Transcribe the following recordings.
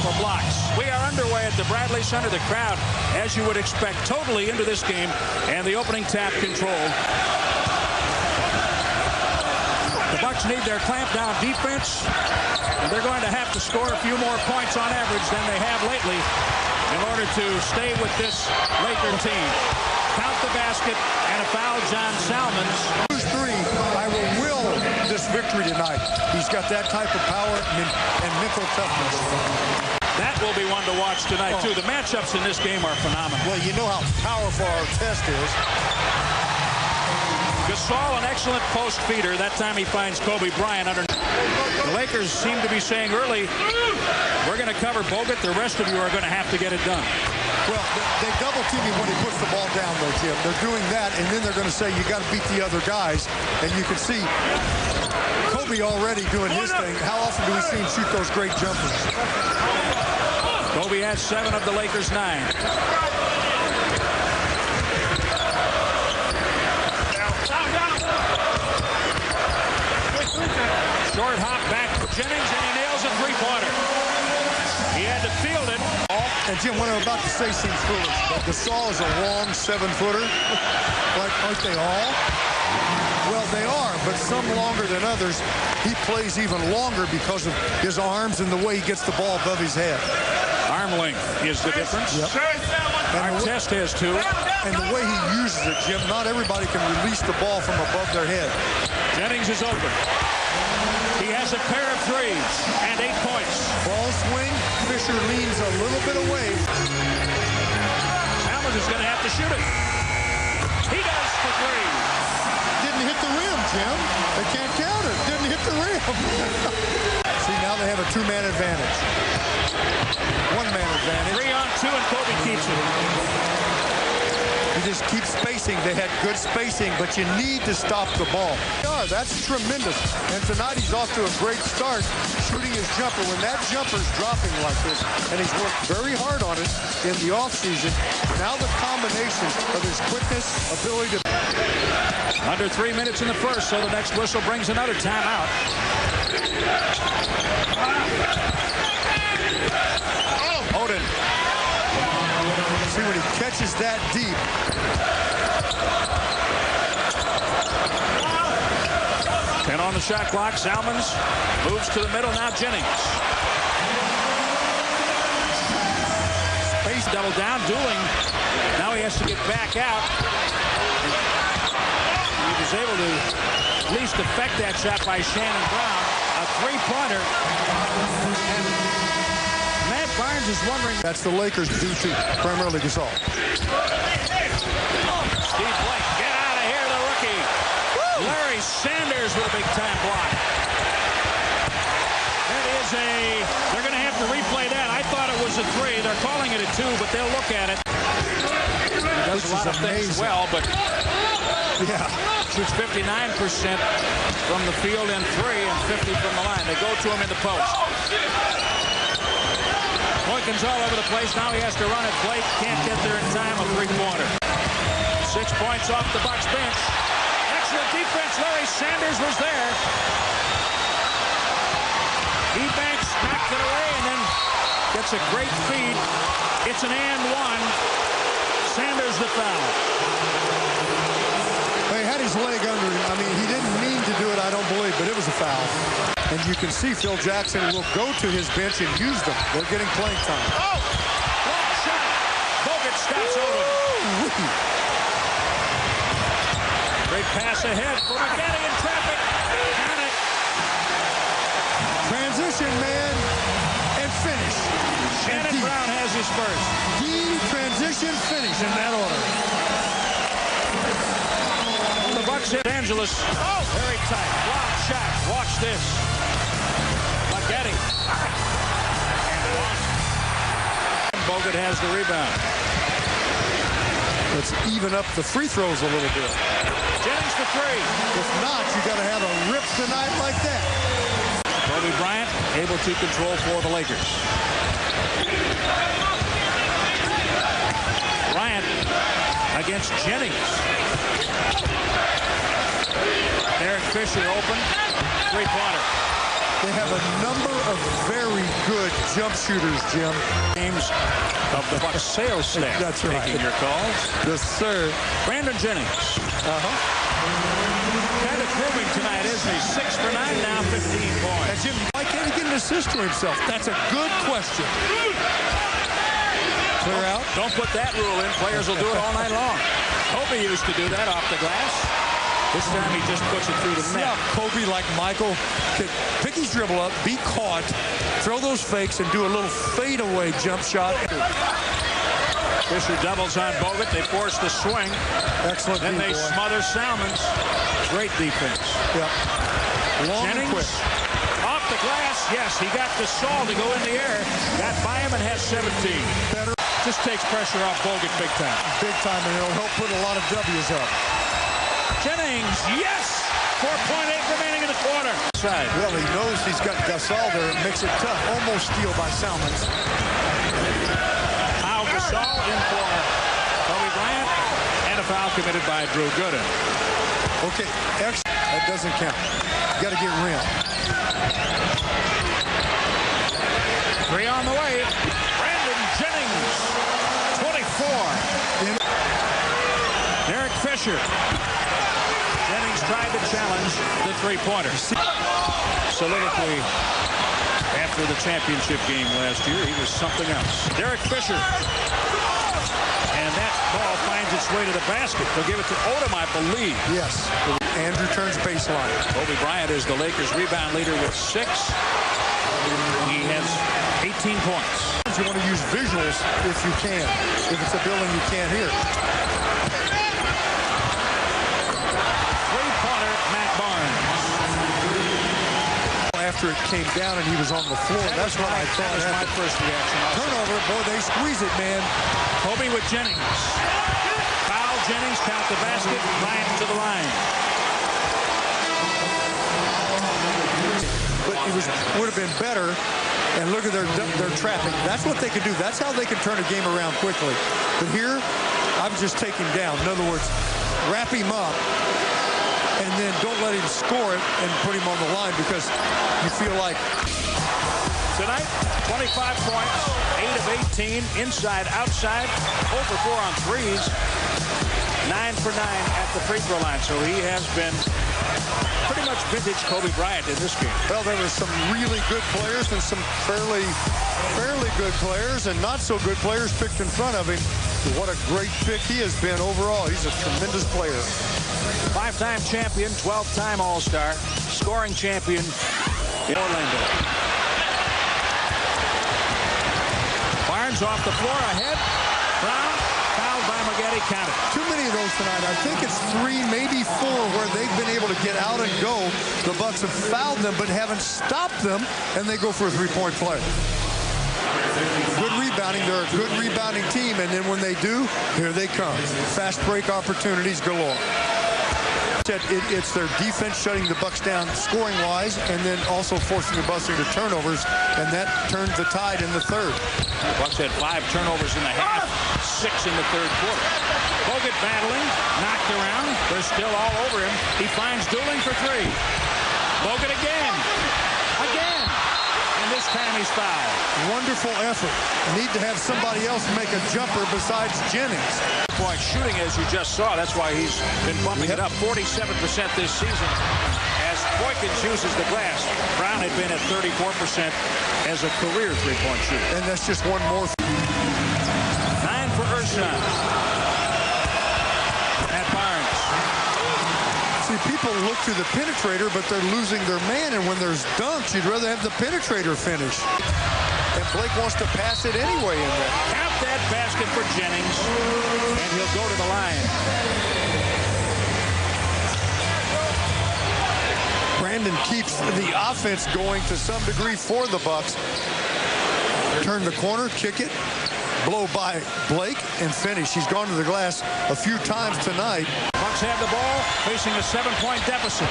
for blocks. We are underway at the Bradley Center. The crowd, as you would expect, totally into this game, and the opening tap control. The Bucks need their clamp down defense, and they're going to have to score a few more points on average than they have lately in order to stay with this Laker team. Count the basket and a foul, John Salmons. Who's three? I will this victory tonight. He's got that type of power and mental toughness. That will be one to watch tonight, too. The matchups in this game are phenomenal. Well, you know how powerful our test is. Gasol, an excellent post feeder. That time he finds Kobe Bryant under. The Lakers seem to be saying early, we're going to cover Bogut. The rest of you are going to have to get it done. Well, they double team him when he puts the ball down, though, Jim. They're doing that, and then they're going to say you got to beat the other guys. And you can see Kobe already doing his thing. How often do we see him shoot those great jumpers? Kobe has 7 of the Lakers' 9. Short hop back for Jennings, and he nails a three-pointer. He had to field it. And Jim, what I'm about to say seems foolish, but Gasol is a long 7-footer. But aren't they all? Well, they are, but some longer than others. He plays even longer because of his arms and the way he gets the ball above his head. Arm length is the difference. Yep. Our test has 2. And the way he uses it, Jim, not everybody can release the ball from above their head. Jennings is open. He has a pair of threes and 8 points. Ball swing. Fisher leans a little bit away. Salmons is going to have to shoot it. He does for 3. Didn't hit the rim, Jim. They can't count it. Didn't hit the rim. See, now they have a 2-man advantage. 1-man advantage. 3 on 2, and Kobe keeps it. He just keeps spacing. They had good spacing, but you need to stop the ball. That's tremendous. And tonight he's off to a great start shooting his jumper. When that jumper's dropping like this, and he's worked very hard on it in the offseason, now the combination of his quickness, ability to... Under 3 minutes in the first, so the next whistle brings another timeout. Oden. See, when he catches that deep. And on the shot clock, Salmons moves to the middle. Now Jennings. Space double down, dueling. Now he has to get back out. He was able to at least affect that shot by Shannon Brown. A three-pointer. Matt Barnes is wondering. That's the Lakers due to primarily Gasol. Steve Blake, get out of here, the rookie. Larry Sanders with a big-time block. That is they're going to have to replay that. I thought it was a 3. They're calling it a 2, but they'll look at it. He does a lot of things well, but shoots 59% from the field in 3 and 50 from the line. They go to him in the post. Boykin's all over the place. Now he has to run it. Blake can't get there in time. A three-pointer. 6 points off the Bucks bench. Excellent defense. Larry Sanders was there. Ebanks knocked it away and then gets a great feed. It's an and 1. Sanders the foul. He had his leg under him. I mean, he didn't mean to do it, I don't believe, but it was a foul. And you can see Phil Jackson will go to his bench and use them. They're getting playing time. Oh! Block shot. Bogut stops Oden. Great pass ahead for McGetty in traffic. Got it. Transition, man, and finish. Shannon Brown has his first. Transition, finish in that order. The Bucks hit Angeles. Oh, very tight. Block shot. Watch this. McGetty. And Bogut has the rebound. Let's even up the free throws a little bit. Jennings for 3. If not, you got to have a rip tonight like that. Kobe Bryant able to control for the Lakers. Bryant against Jennings. Derek Fisher open. Three-pointer. They have a number of very good jump shooters, Jim. Games of the Bucks sales staff. That's right. Taking your calls. Yes, sir. Brandon Jennings. Kind of grooving tonight, isn't he? 6 for 9 now, 15 points. And Jim, why can't he get an assist to himself? That's a good question. Clear out. Don't put that rule in. Players will do it all night long. Kobe used to do that off the glass. This time he just puts it through the net. Kobe, like Michael, could pick his dribble up, be caught, throw those fakes, and do a little fadeaway jump shot. Fisher doubles on Bogut. They force the swing. Excellent. Then they smother Salmons. Great defense. Yeah. Long Jennings and quick. Off the glass. Yes, he got the Saul to go in the air. Got by him and has 17. Better. Just takes pressure off Bogut big time. Big time, and it'll help put a lot of W's up. Jennings, yes! 4.8 remaining in the quarter. Side. Well, he knows he's got Gasol there. It makes it tough. Almost steal by Salmons. Foul Gasol in for Kobe Bryant. And a foul committed by Drew Gooden. Okay, that doesn't count. You got to get rim. 3 on the way. Brandon Jennings, 24. Derek Fisher. Jennings tried to challenge the three-pointer. Soliloquy after the championship game last year. He was something else. Derek Fisher. And that ball finds its way to the basket. They'll give it to Odom, I believe. Yes. Andrew turns baseline. Kobe Bryant is the Lakers rebound leader with 6. He has 18 points. You want to use visuals if you can. If it's a building you can't hear. Three-pointer, Matt Barnes. After it came down and he was on the floor, that's what I thought. That was my first reaction. Turnover, boy, they squeeze it, man. Kobe with Jennings. Foul, Jennings, count the basket, Bryant to the line. But it would have been better. And look at their trapping. That's what they can do. That's how they can turn a game around quickly. But here, I'm just taking down. In other words, wrap him up, and then don't let him score it and put him on the line because you feel like. Tonight, 25 points, 8 of 18, inside, outside, 0 for 4 on threes, 9 for 9 at the free throw line. So he has been pretty much vintage Kobe Bryant in this game. Well, there were some really good players and some fairly good players and not so good players picked in front of him. What a great pick he has been overall. He's a tremendous player. 5-time champion, 12-time All-Star, scoring champion in Orlando. Barnes off the floor ahead. Brown fouled by Maggette, counted. Too many of those tonight. I think it's 3, maybe 4 where they've been able to get out and go. The Bucks have fouled them but haven't stopped them, and they go for a three-point play. Good rebounding. They're a good rebounding team, and then when they do, here they come. Fast break opportunities galore. It's their defense shutting the Bucks down scoring-wise and then also forcing the Bucks into turnovers, and that turned the tide in the third. The Bucks had 5 turnovers in the half, 6 in the third quarter. Bogut battling, knocked around. They're still all over him. He finds Dooling for 3. Bogut again. And this time he's fouled. Wonderful effort. Need to have somebody else make a jumper besides Jennings. Point shooting, as you just saw. That's why he's been bumping it up 47% this season as Boykins uses the glass. Brown had been at 34% as a career three-point shooter. And that's just one more. 9 for Ersan. At Barnes. See, people look to the penetrator, but they're losing their man. And when there's dunks, you'd rather have the penetrator finish. And Blake wants to pass it anyway in there. Count that basket for Jennings, and he'll go to the line. Brandon keeps the offense going to some degree for the Bucks. Turn the corner, kick it, blow by Blake, and finish. He's gone to the glass a few times tonight. Bucks have the ball, facing a 7-point deficit.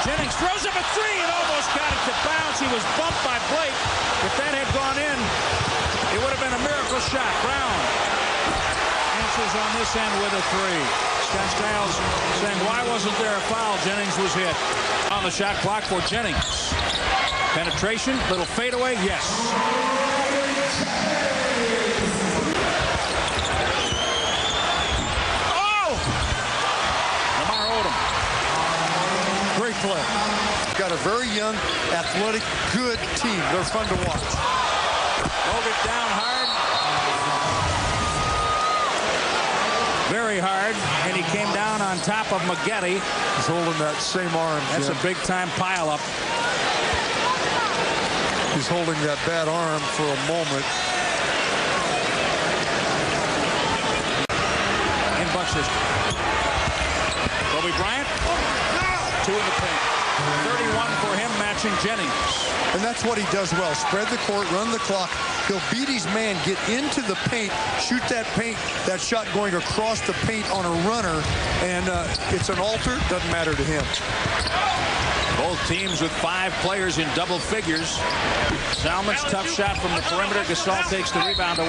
Jennings throws up a 3 and almost got it to bounce. He was bumped by Blake. If that had gone in, it would have been a miracle shot. Brown answers on this end with a 3. Scott Skiles saying, why wasn't there a foul? Jennings was hit. On the shot clock for Jennings. Penetration, little fadeaway, yes. Oh! Lamar Odom. Great play. Got a very young, athletic, good team. They're fun to watch. Drove it down hard. Very hard, and he came down on top of Maggette. He's holding that same arm. That's a big-time pile-up. He's holding that bad arm for a moment. In Bucks history. Kobe Bryant, 2 in the paint. 31 for him, matching Jennings. And that's what he does well. Spread the court, run the clock. He'll beat his man, get into the paint, shoot that shot going across the paint on a runner, and it's an alter, doesn't matter to him. Both teams with 5 players in double figures. Salmon's tough shot from the perimeter. Gasol takes the rebound away.